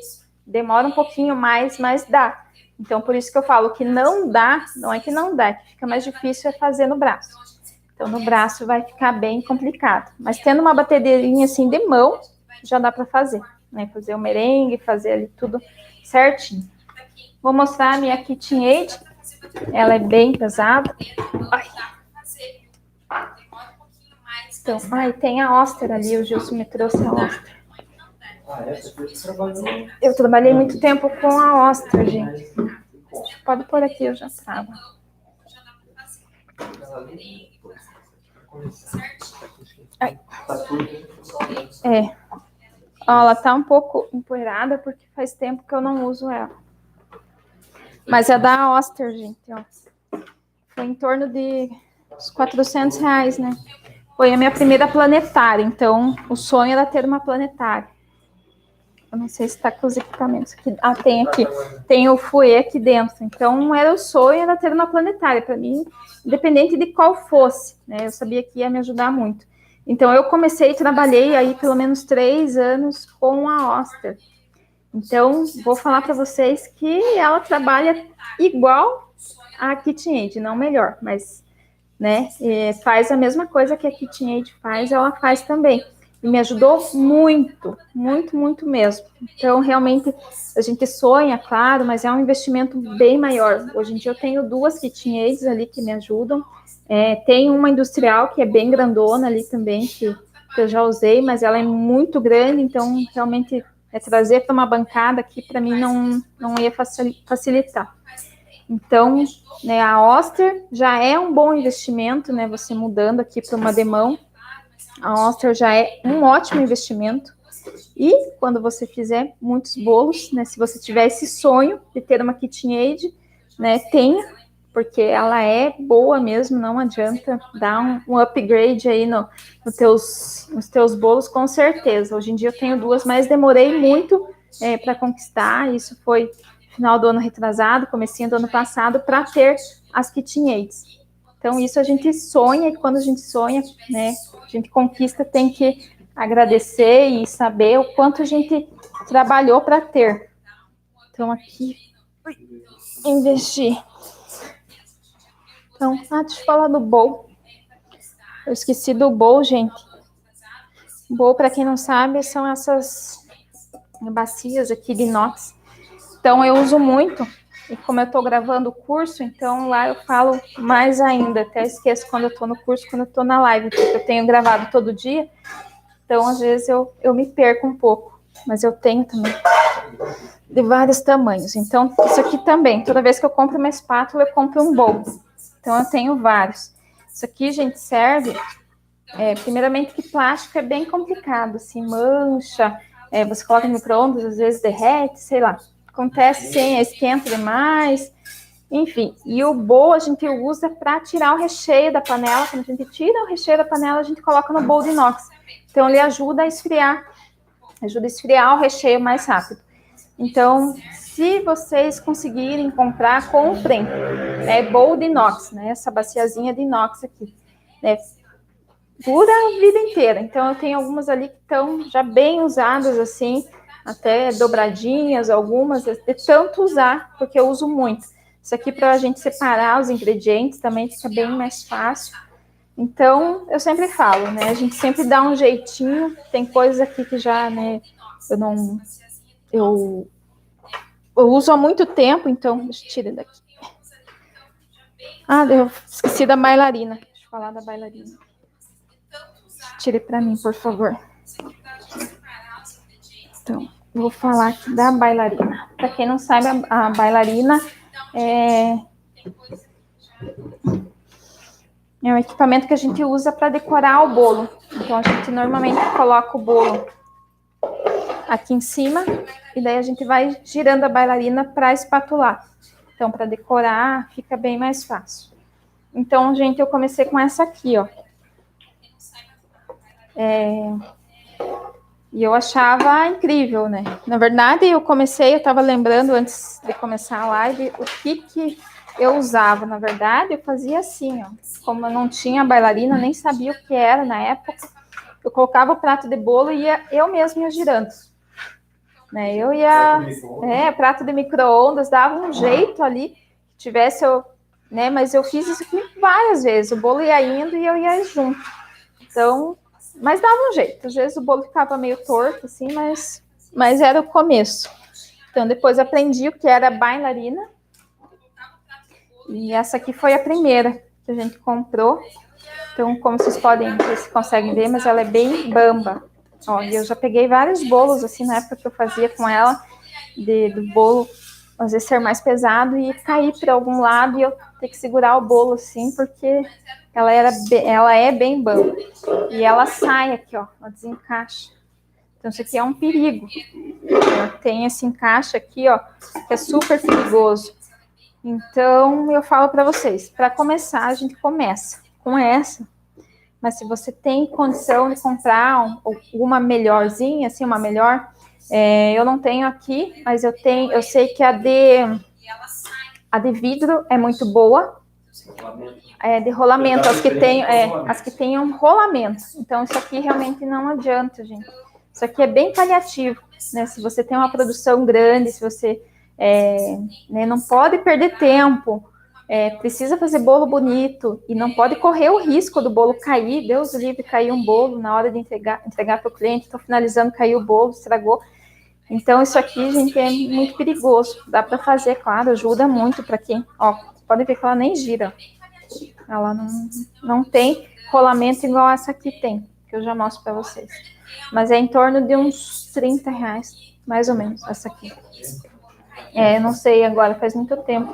Demora um pouquinho mais, mas dá. Então, por isso que eu falo que não dá, não é que não dá, que fica mais difícil fazer no braço. Então, no braço vai ficar bem complicado. Mas tendo uma batedeirinha assim de mão, já dá para fazer, né? Fazer o merengue, fazer ali tudo certinho. Vou mostrar a minha KitchenAid. Ela é bem pesada. Ai. Então, tem a Oster ali, o Gilson me trouxe a Oster. Ah, essa aqui você trabalhou. Eu trabalhei muito tempo com a Oster, gente. Pode pôr aqui, eu já trava. Ai. É. Ó, ela tá um pouco empoeirada porque faz tempo que eu não uso ela. Mas é da Oster, gente, ó. Foi em torno de uns R$ 400, né? Foi a minha primeira planetária, então o sonho era ter uma planetária. Eu não sei se tá com os equipamentos aqui. Ah, tem aqui. Tem o fouet aqui dentro. Então, era o sonho era ter uma planetária. Para mim, independente de qual fosse, né? Eu sabia que ia me ajudar muito. Então, eu comecei, trabalhei aí pelo menos 3 anos com a Oster. Então, vou falar para vocês que ela trabalha igual a KitchenAid, não melhor, mas, né, faz a mesma coisa que a KitchenAid faz, ela faz também. E me ajudou muito, muito, muito mesmo. Então, realmente, a gente sonha, claro, mas é um investimento bem maior. Hoje em dia, eu tenho 2 KitchenAids ali que me ajudam. Tem uma industrial que é bem grandona ali também, que eu já usei, mas ela é muito grande, então, realmente, trazer para uma bancada aqui, para mim, não ia facilitar. Então, né, a Oster já é um bom investimento, né? Você mudando aqui para uma demão, a Oster já é um ótimo investimento. E quando você fizer muitos bolos, né? Se você tiver esse sonho de ter uma KitchenAid, né? Tenha, porque ela é boa mesmo, não adianta dar um upgrade aí nos teus bolos, com certeza. Hoje em dia eu tenho 2, mas demorei muito para conquistar. Isso foi final do ano retrasado, comecinho do ano passado, para ter as KitchenAids. Então, isso a gente sonha, e quando a gente sonha, né, a gente conquista, tem que agradecer e saber o quanto a gente trabalhou para ter. Então, aqui, investir. Então, deixa eu falar do bowl. Eu esqueci do bowl, gente. Bowl, para quem não sabe, são essas bacias aqui de inox. Então, eu uso muito. E como eu estou gravando o curso, então lá eu falo mais ainda. Até esqueço quando eu estou no curso, quando eu estou na live, porque eu tenho gravado todo dia. Então, às vezes, eu me perco um pouco. Mas eu tenho também de vários tamanhos. Então, isso aqui também. Toda vez que eu compro uma espátula, eu compro um bowl. Então, eu tenho vários. Isso aqui, gente, serve... primeiramente que plástico é bem complicado. Assim, mancha. Você coloca no micro-ondas, às vezes derrete, sei lá. Acontece sim, esquenta demais, enfim. E o bowl a gente usa para tirar o recheio da panela. Quando a gente tira o recheio da panela, a gente coloca no bowl de inox. Então, ele ajuda a esfriar o recheio mais rápido. Então, se vocês conseguirem comprar, comprem bowl de inox, né? Essa baciazinha de inox aqui, né? Dura a vida inteira. Então, eu tenho algumas ali que estão já bem usadas, assim, até dobradinhas, algumas, de tanto usar, porque eu uso muito. Isso aqui, para a gente separar os ingredientes, também fica bem mais fácil. Então, eu sempre falo, né? A gente sempre dá um jeitinho. Tem coisas aqui que já, né, eu uso há muito tempo, então, deixa eu tirar daqui. Eu esqueci da bailarina. Deixa eu falar da bailarina. Tire para mim, por favor. Então, vou falar aqui da bailarina. Para quem não sabe, a bailarina é um equipamento que a gente usa para decorar o bolo. Então, a gente normalmente coloca o bolo aqui em cima e daí a gente vai girando a bailarina para espatular. Então, para decorar, fica bem mais fácil. Então, gente, eu comecei com essa aqui, ó. E eu achava incrível, né? Na verdade, eu estava lembrando antes de começar a live, o que eu usava. Na verdade, eu fazia assim, ó. Como eu não tinha bailarina, nem sabia o que era na época, eu colocava o prato de bolo e eu mesma ia girando. Né? Eu ia... prato de micro-ondas, dava um jeito ali, né? Mas eu fiz isso aqui várias vezes. O bolo ia indo e eu ia junto. Então... Mas dava um jeito. Às vezes o bolo ficava meio torto, assim, mas era o começo. Então, depois aprendi o que era bailarina. E essa aqui foi a primeira que a gente comprou. Então, como vocês podem ver, se conseguem ver, mas ela é bem bamba. Ó, e eu já peguei vários bolos, assim, na época que eu fazia com ela, do bolo, às vezes, ser mais pesado e cair para algum lado e eu ter que segurar o bolo, assim, porque ela é bem bamba. E ela sai aqui, ó, ela desencaixa. Então, isso aqui é um perigo. Ela tem esse encaixe aqui, ó, que é super perigoso. Então, eu falo para vocês, para começar, a gente começa com essa. Mas se você tem condição de comprar uma melhorzinha, assim, uma melhor, eu não tenho aqui, mas eu sei que a de vidro é muito boa. De rolamento, as que tem um rolamento. Então, isso aqui realmente não adianta, gente. Isso aqui é bem paliativo, né? Se você tem uma produção grande, se você não pode perder tempo, precisa fazer bolo bonito e não pode correr o risco do bolo cair. Deus livre, cair um bolo na hora de entregar para o cliente. Estou finalizando, caiu o bolo, estragou. Então, isso aqui, gente, é muito perigoso. Dá para fazer, claro, ajuda muito para quem... Ó, podem ver que ela nem gira. Ela não tem rolamento igual essa aqui tem, que eu já mostro para vocês. Mas é em torno de uns R$30, mais ou menos, essa aqui. Eu não sei agora, faz muito tempo.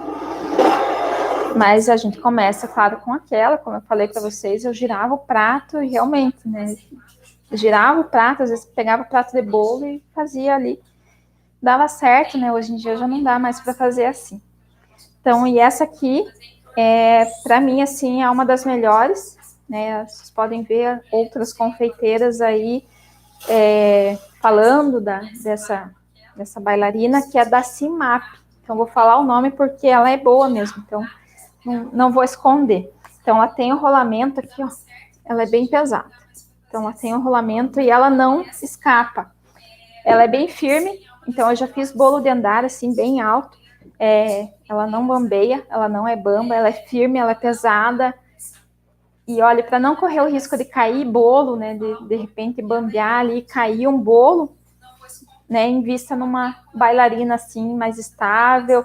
Mas a gente começa, claro, com aquela, como eu falei para vocês, eu girava o prato e realmente, né? Girava o prato, às vezes pegava o prato de bolo e fazia ali. Dava certo, né? Hoje em dia já não dá mais para fazer assim. Então, e essa aqui, para mim, assim, é uma das melhores, né? Vocês podem ver outras confeiteiras aí falando dessa bailarina, que é da Cimap. Então, vou falar o nome porque ela é boa mesmo, então não vou esconder. Então, ela tem o rolamento aqui, ó, ela é bem pesada. Então, ela tem o rolamento e ela não escapa. Ela é bem firme, então eu já fiz bolo de andar, assim, bem alto. Ela não bambeia, ela não é bamba, ela é firme, ela é pesada. E olha, para não correr o risco de cair bolo, né, de repente bambear ali e cair um bolo, né, invista numa bailarina assim, mais estável.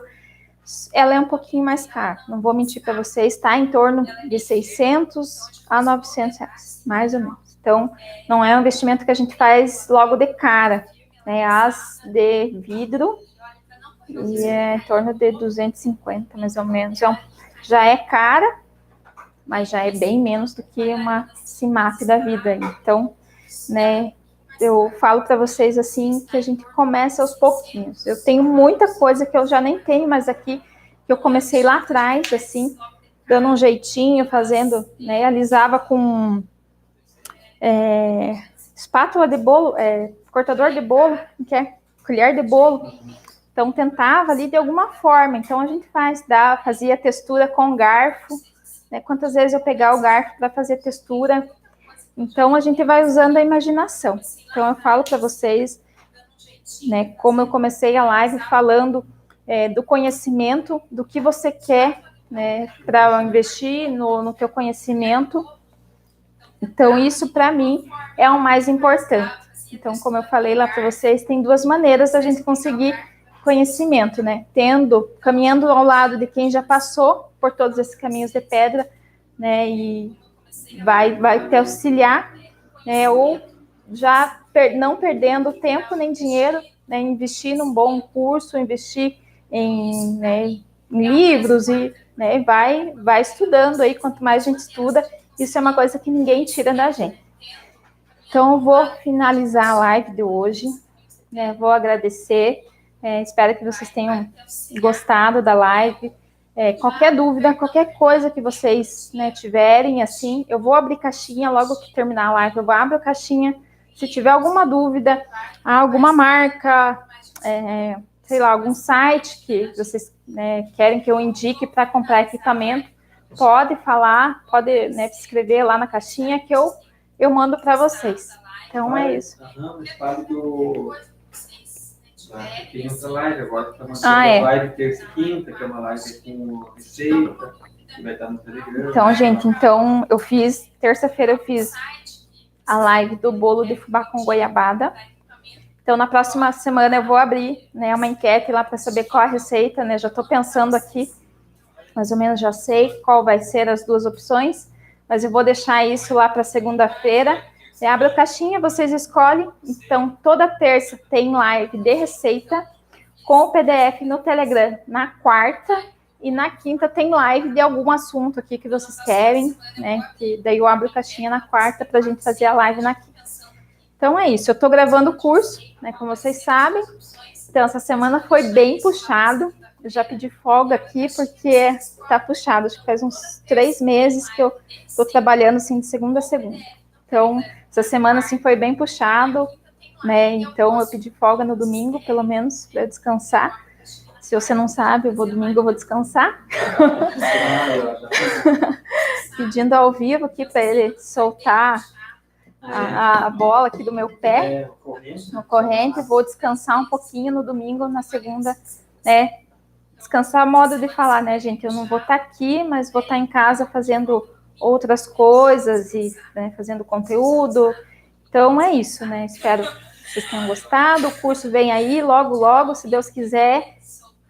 Ela é um pouquinho mais cara, não vou mentir para vocês, está em torno de 600 a 900 reais, mais ou menos. Então, não é um investimento que a gente faz logo de cara, né, as de vidro, e é em torno de 250, mais ou menos. Então, já é cara, mas já é bem menos do que uma Cimap da vida. Então, né, eu falo para vocês assim que a gente começa aos pouquinhos. Eu tenho muita coisa que eu já nem tenho mais aqui, que eu comecei lá atrás, assim, dando um jeitinho, fazendo, né, alisava com espátula de bolo, cortador de bolo, que é colher de bolo. Então, tentava ali de alguma forma. Então, a gente fazia textura com garfo, né? Quantas vezes eu pegar o garfo para fazer textura. Então, a gente vai usando a imaginação. Então, eu falo para vocês, né, como eu comecei a live falando do conhecimento, do que você quer, né, para investir no teu conhecimento. Então, isso, para mim, é o mais importante. Então, como eu falei lá para vocês, tem duas maneiras da gente conseguir conhecimento, né? Caminhando ao lado de quem já passou por todos esses caminhos de pedra, né, e vai te auxiliar, né, ou já não perdendo tempo nem dinheiro, né, investir num bom curso, investir em livros e, né, vai estudando aí. Quanto mais a gente estuda, isso é uma coisa que ninguém tira da gente. Então, eu vou finalizar a live de hoje, né, vou agradecer, espero que vocês tenham gostado da live. Qualquer dúvida, qualquer coisa que vocês, né, tiverem, assim, eu vou abrir caixinha logo que terminar a live, eu abro a caixinha. Se tiver alguma dúvida, alguma marca, sei lá, algum site que vocês, né, querem que eu indique para comprar equipamento, pode falar, pode, né, escrever lá na caixinha que eu mando para vocês. Então, é isso. Tem outra live agora, que está mantendo a live terça e quinta, que é uma live com receita, que vai estar no Telegram. Então, gente, terça-feira eu fiz a live do bolo de fubá com goiabada. Então, na próxima semana eu vou abrir, né, uma enquete lá para saber qual a receita, né, já estou pensando aqui, mais ou menos já sei qual vai ser as duas opções, mas eu vou deixar isso lá para segunda-feira, Você abre a caixinha, vocês escolhem. Então, toda terça tem live de receita com o PDF no Telegram na quarta. E na quinta tem live de algum assunto aqui que vocês querem, né? Que daí eu abro a caixinha na quarta para a gente fazer a live na quinta. Então é isso. Eu estou gravando o curso, né? Como vocês sabem. Então, essa semana foi bem puxado. Eu já pedi folga aqui porque tá puxado. Acho que faz uns 3 meses que eu estou trabalhando assim de segunda a segunda. Então, essa semana assim foi bem puxado, né? Então, eu pedi folga no domingo, pelo menos, para eu descansar. Se você não sabe, domingo eu vou descansar. Pedindo ao vivo aqui para ele soltar a bola aqui do meu pé no corrente. Vou descansar um pouquinho no domingo, na segunda, né? Descansar a modo de falar, né, gente? Eu não vou estar aqui, mas vou estar em casa fazendo outras coisas e, né, fazendo conteúdo. Então é isso, né? Espero que vocês tenham gostado. O curso vem aí logo, logo, se Deus quiser.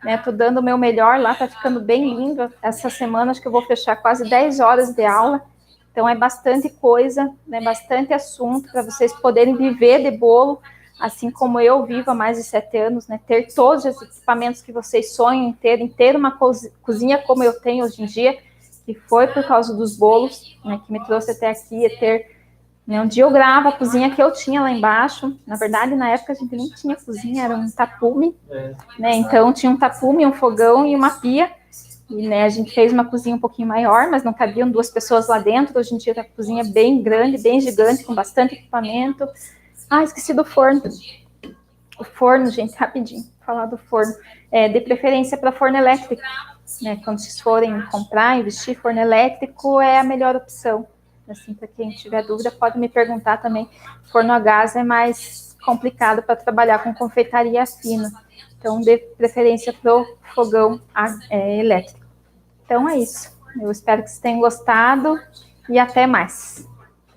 Estou dando o meu melhor lá, está ficando bem lindo. Essa semana acho que eu vou fechar quase 10 horas de aula. Então é bastante coisa, né, bastante assunto para vocês poderem viver de bolo, assim como eu vivo há mais de 7 anos, né? Ter todos os equipamentos que vocês sonham em ter uma cozinha como eu tenho hoje em dia, que foi por causa dos bolos, né, que me trouxe até aqui, é ter... Um dia eu gravo a cozinha que eu tinha lá embaixo. Na verdade, na época a gente nem tinha cozinha, era um tapume, né? Então tinha um tapume, um fogão e uma pia. E, né, a gente fez uma cozinha um pouquinho maior, mas não cabiam 2 pessoas lá dentro. Hoje em dia a cozinha é bem grande, bem gigante, com bastante equipamento. Ah, esqueci do forno. O forno, gente, rapidinho, falar do forno. De preferência para forno elétrico, né? Quando vocês forem comprar, investir, forno elétrico é a melhor opção. Assim, para quem tiver dúvida, pode me perguntar também. Forno a gás é mais complicado para trabalhar com confeitaria fina. Então, dê preferência para o fogão elétrico. Então, é isso. Eu espero que vocês tenham gostado e até mais.